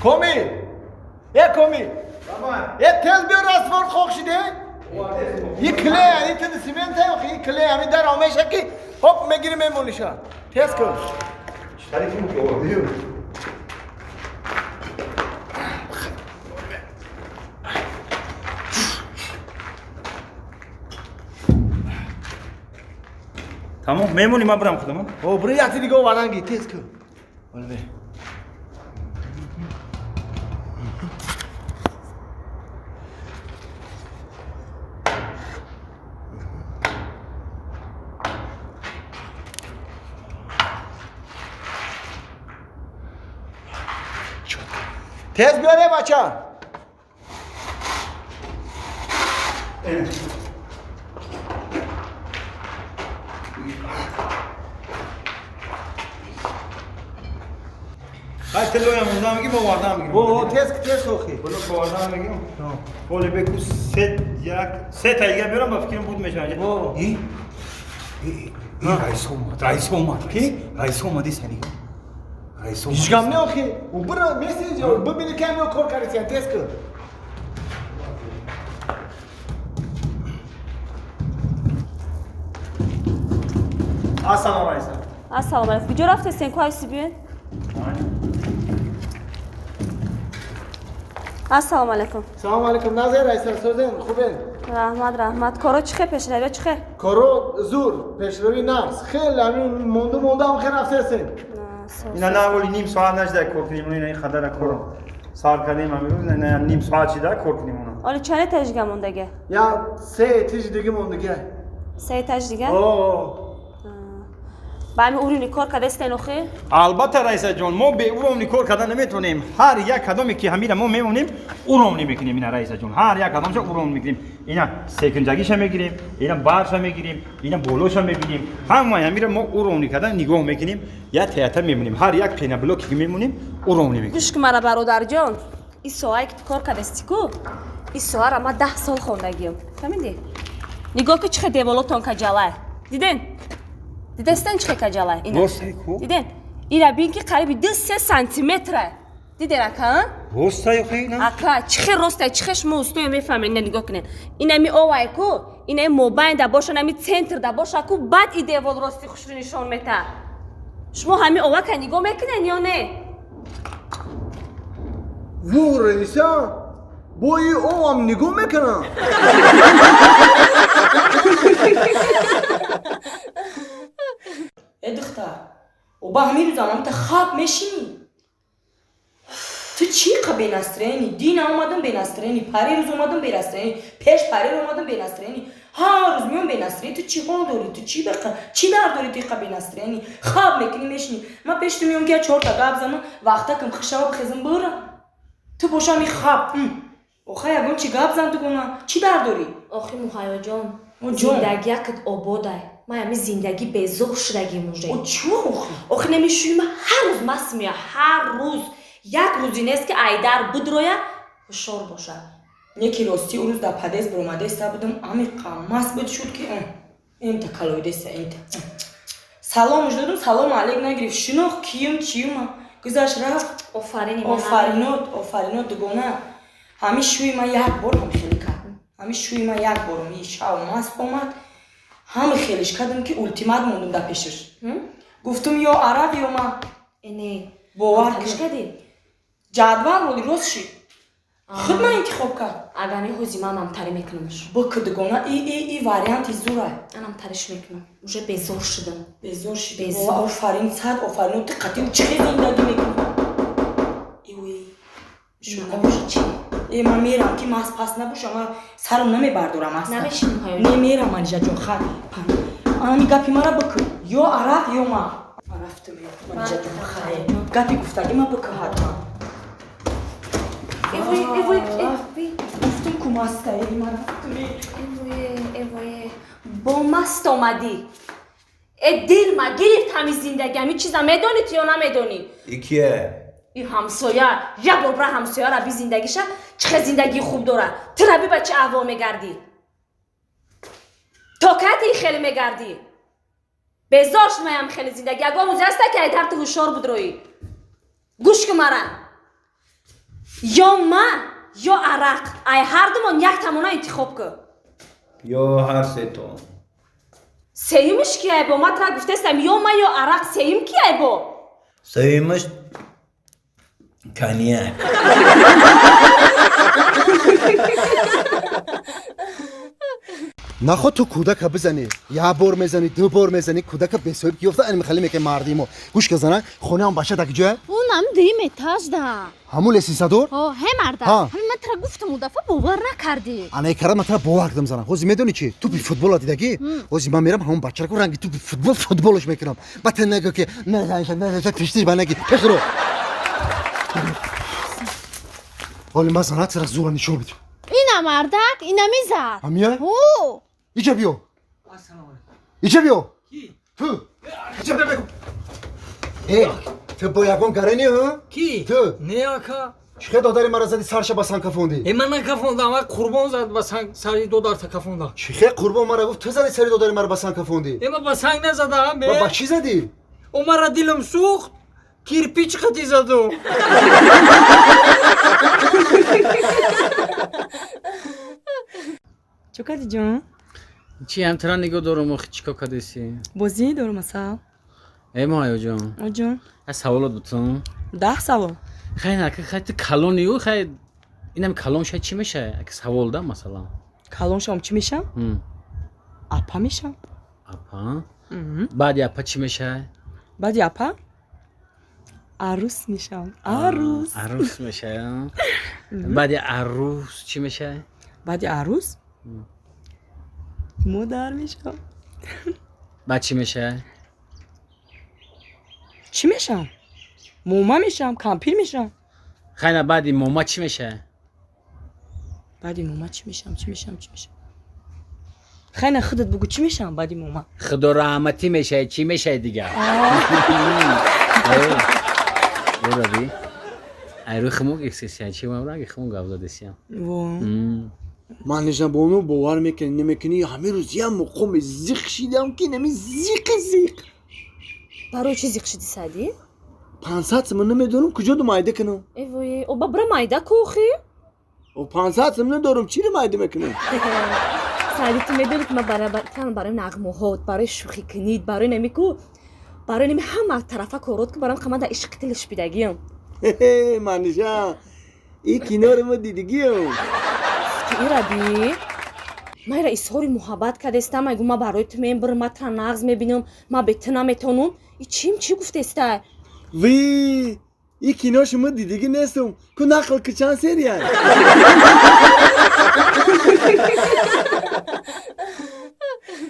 کومی یه کومی یه تل بیار اسفار خوشیده یه کله یه تل سیمنت یه کله همین در آمیشه که خب میگیری میمونیشا تست کن شریکی مکوادیو تمام میمونی ما برم خودم او برای یکی دیگه وارنگی تست کن ولبه تست بیاره بچه های تلوی همونده میگیم با وارده میگیم او تست خوخی بلو با وارده میگیم بولی بکو سه تا دیگه بیارم با فکرم بود میشه این رئیس اومد کی؟ رئیس اومدی سنی رئیس اومد هیچ گم نه آخی او برا میسیج ببینی که همه کار کردی تست کن السلام علیکم السلام علیکم کجا رفتی سنکو هایسی بیاین السلام علیکم سلام علیکم نظر رئیس سوزن خوبه رحمت کارو چخه پیشروی چخه کارو زور پیشروی نرس خیلی همین مونده هم خیلی رفته هستیم اینا نه اولی نیم ساعت نشده کار کنیم اینا این خدر کارو سال کردیم همیروز نه نیم ساعت شده کار کنیم اونا حالا چند تاجگه موندگه یا سه تیج دیگه موندگه سه تاج دیگه با همین اورونی کار کرده استنوخه البته رئیس جان ما به اورونی کار کردن نمیتونیم هر یک کدامی که همیشه ما میمونیم اورونی میکنیم اینا رئیس جان هر یک کدامش اورون میکنیم اینا سکنجگیش میگیریم اینا بارش میگیریم اینا بولوش میبینیم همیشه ما اورونی کردن نگاه میکنیم یا تئاتر میمونیم هر یک پینا بلوکی که میمونیم اورونی میکنیم گوش که مرا برادر جان این ساعه که کار کرده استیکو این ساعه را ما 10 سال خوندگیم فهمیدی نگاه که چه دیوالاتون کجاله دیدین دیدستن چه کجاله اینا دیدین اینا بین که قریب 2-3 سانتی متره دیدین اکا راستای خیلی اکا چه راسته چخش موستو میفهمین نگاه کنین اینا می اوای کو اینا موبایل دا باشه نمی سنتر دا باشه کو بعد ای دیوال راستی خوش رو نشون میده شما همین اوای که نگاه میکنین یا نه وو رئیسا بوی او هم نگاه میکنم ای دختر و با همین روزا هم تا خواب میشینی تو چی به نسترینی دین اومدم به نسترینی پری روز اومدم به نسترینی پیش پری رو اومدم به نسترینی هر روز میام به نسترینی تو چی حال داری تو چی بخ چی در داری تو به نسترینی خواب میکنی میشینی من پیش تو میام که 4 تا گپ زنم وقتا کم خشاب بخزم برم تو باشم خواب آخه یگون چی گپ زن تو گونا چی در داری آخه مهیا جان زندگی که آباده ما همین زندگی بزرگ شدگی موجه او چو آخه نمیشویم هر روز مسمیه هر روز یک روزی نیست که ایدر بود رویا فشار باشه یکی راستی اون روز در پدیز برومده است بودم امی قماس بود شد که این تکالویده است این سلامش دادم سلام علیک نگرفت شناخت کیم چیم گذشت رفت آفرینات دگونه همین شوی من یک بار هم خیلی کردم همین شوی من یک بار می شاو ماست اومد هم خیلیش کردم که التیمات موندم در پیشش گفتم یا عرب یا ما اینه باور کردی جدول ولی روز شد خود من انتخاب کرد اگر نه حوزی من هم تری میکنمش با کدگونه ای واریانتی زوره انم تریش میکنم موجه بزرگ شدم بزرگ شد آفرین صد آفرین تو قطعی چه زندگی میکنی ایوی شما چی ای من میرم که ماست پس نباشم سرم نمیبردارم اصلا نمیشیم های نمیرم انجا جون خواهد انا می گپی مرا بکن یا عرق یا ما رفتم انجا جون خواهد گپی گفتگی ما بکن حتما ایوی گفتم که ماسته ای من رفتم ایوی با مست آمدی دل ما گرفت همین زندگی همین چیزا میدونی تو یا نمیدونی ای کیه؟ این همسایه یا بابرا همسایه را بی زندگیشه چه زندگی خوب داره تو را بی بچه احوال میگردی تا کتی خیلی میگردی безор шумаям хели зиндагӣ ягон музе аста ки ай тарти ҳушёр будроӣ гӯш кун мара ё ман ё арақ ай ҳардумон як тамона интихоб кун ё ҳар сетон сеюмиш ки ай бо ман тра гуфтастам ё ман ё арақ сеюм ки ай бо сеюмиш коньяк нахо ту кӯдака бизанӣ як бор мезанӣ ду бор мезанӣ кӯдака бесоҳиб гиёфта ани михали мекай мардимо гӯш казана хонаам бача дар киҷоя اونم دیم تاجدا ҳамун леси садор اوه هم مردا ها. همین من ترا گفتم اون دفعه باور نکردی ана кара ман тара бовар кардам занам ҳозир медонӣ чӣ тупи футбол дидагӣ ҳозир ман мерам ҳамун бачарако ранги тупи футболш мекунам бата наго ки тиштиш ба наги пехро оли ман занат сара зура нишон бид اینم مردک اینم میزد ҳамия اوه иҷа биё иҷа биё ту иҷа бегу ту бо ягон гаренӣ Ки? ту Не ака. чӣ хел додари мара зади сарша ба сан кафонди Ман накафондам, ва қурбон зад ба санг сари додар та кафонда. чӣ хел қурбон мара гуфт ту зади сари додари мара ба сан кафонди Ема ба санг назадам, ва ба чӣ задӣ о мара дилам сӯхт. Кирпич қати заду. Чё кади ҷон? Чи ҳамтара нигоҳ дорам охи чико кадеси? Бозӣ дорум асал. Эмо аёҷон. Оҷон. Аз саволот бутун. 10 савол. Хайн ака хай ту калони ю хай инам калон шай чӣ мешай? Ака савол да масалан. Калон шам чӣ мешам? Апа мешам. Апа. Баъди апа чӣ мешай? Баъди апа? Арус мешам. Арус. Арус мешай. Баъди арус чӣ мешай? Баъди арус? Модар мешам. Баъд чӣ мешай? Чӣ мешам? Мома мешам, кампир мешам. Хайна баъди мома чӣ мешай? Баъди мома чӣ мешам? Чӣ мешам? Чӣ мешам? Хайна худат бугу чӣ мешам баъди мома? Худо раҳматӣ мешай, чӣ мешай дигар? Бораби. Ай рӯи химо гексесиям, чӣ мавраги химо гавдодесиям. Во. ман нижабону бовар мекунӣ намекунӣ ҳамин рӯз як муқоми зиқ шидам ки нами зиқ барои чӣ зиқ шидӣ саъдӣ 500 сом намедонам куҷо ду майда кунам эвои о ба бира майда ку охи 500 сом надорам чиро майда мекунам саъдӣ ту медонӣ ки ман барои нағмуҳот барои шӯхӣ кунид барои нами ку барои нами ҳама тарафа корот ки барои қамада ишқи тили шпидагиям маниша и кинори мо дидигиям ираби майра изҳори муҳаббат кардестам айгу ман барои ту мебирам ман тра нағз мебинам ман бе ту наметонам и чим чӣ гуфтестай ви и кино шумо дидиги нестам ку нақл ки чанд серия